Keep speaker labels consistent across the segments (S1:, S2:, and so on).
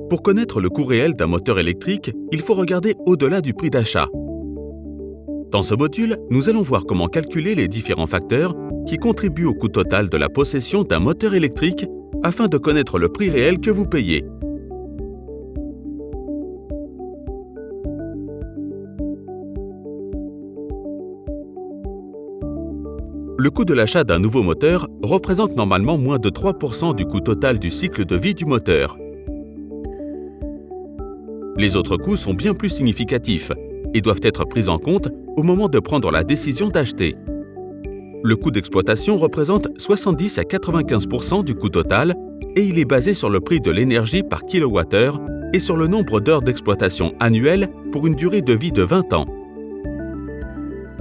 S1: Pour connaître le coût réel d'un moteur électrique, il faut regarder au-delà du prix d'achat. Dans ce module, nous allons voir comment calculer les différents facteurs qui contribuent au coût total de la possession d'un moteur électrique afin de connaître le prix réel que vous payez. Le coût de l'achat d'un nouveau moteur représente normalement moins de 3% du coût total du cycle de vie du moteur. Les autres coûts sont bien plus significatifs et doivent être pris en compte au moment de prendre la décision d'acheter. Le coût d'exploitation représente 70 à 95% du coût total et il est basé sur le prix de l'énergie par kilowattheure et sur le nombre d'heures d'exploitation annuelles pour une durée de vie de 20 ans.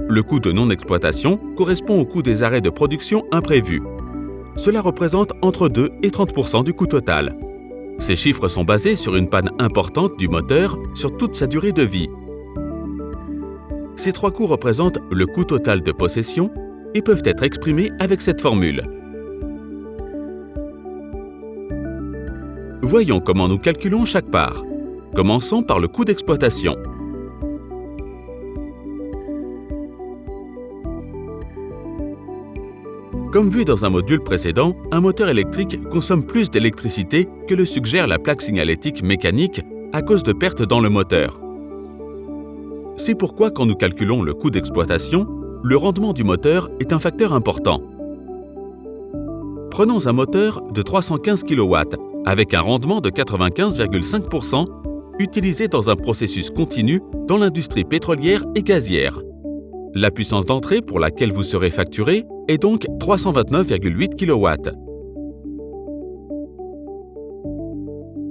S1: Le coût de non-exploitation correspond au coût des arrêts de production imprévus. Cela représente entre 2 et 30% du coût total. Ces chiffres sont basés sur une panne importante du moteur sur toute sa durée de vie. Ces trois coûts représentent le coût total de possession et peuvent être exprimés avec cette formule. Voyons comment nous calculons chaque part. Commençons par le coût d'exploitation. Comme vu dans un module précédent, un moteur électrique consomme plus d'électricité que le suggère la plaque signalétique mécanique à cause de pertes dans le moteur. C'est pourquoi quand nous calculons le coût d'exploitation, le rendement du moteur est un facteur important. Prenons un moteur de 315 kW avec un rendement de 95,5% utilisé dans un processus continu dans l'industrie pétrolière et gazière. La puissance d'entrée pour laquelle vous serez facturé est donc 329,8 kW.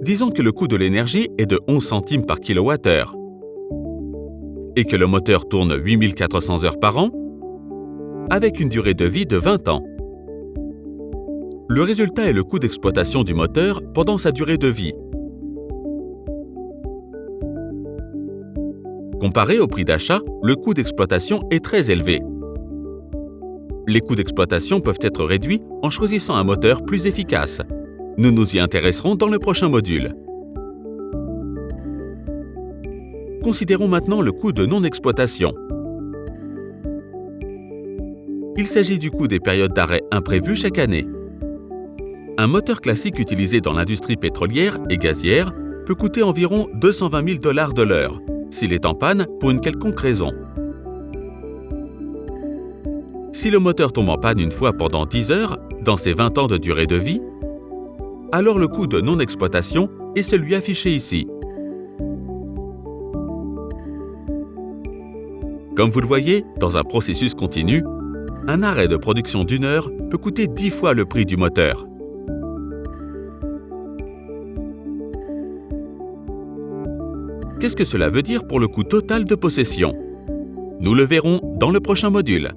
S1: Disons que le coût de l'énergie est de 11 centimes par kWh et que le moteur tourne 8400 heures par an avec une durée de vie de 20 ans. Le résultat est le coût d'exploitation du moteur pendant sa durée de vie. Comparé au prix d'achat, le coût d'exploitation est très élevé. Les coûts d'exploitation peuvent être réduits en choisissant un moteur plus efficace. Nous nous y intéresserons dans le prochain module. Considérons maintenant le coût de non-exploitation. Il s'agit du coût des périodes d'arrêt imprévues chaque année. Un moteur classique utilisé dans l'industrie pétrolière et gazière peut coûter environ 220 000 $ de l'heure, s'il est en panne pour une quelconque raison. Si le moteur tombe en panne une fois pendant 10 heures, dans ses 20 ans de durée de vie, alors le coût de non-exploitation est celui affiché ici. Comme vous le voyez, dans un processus continu, un arrêt de production d'1 heure peut coûter 10 fois le prix du moteur. Qu'est-ce que cela veut dire pour le coût total de possession? Nous le verrons dans le prochain module.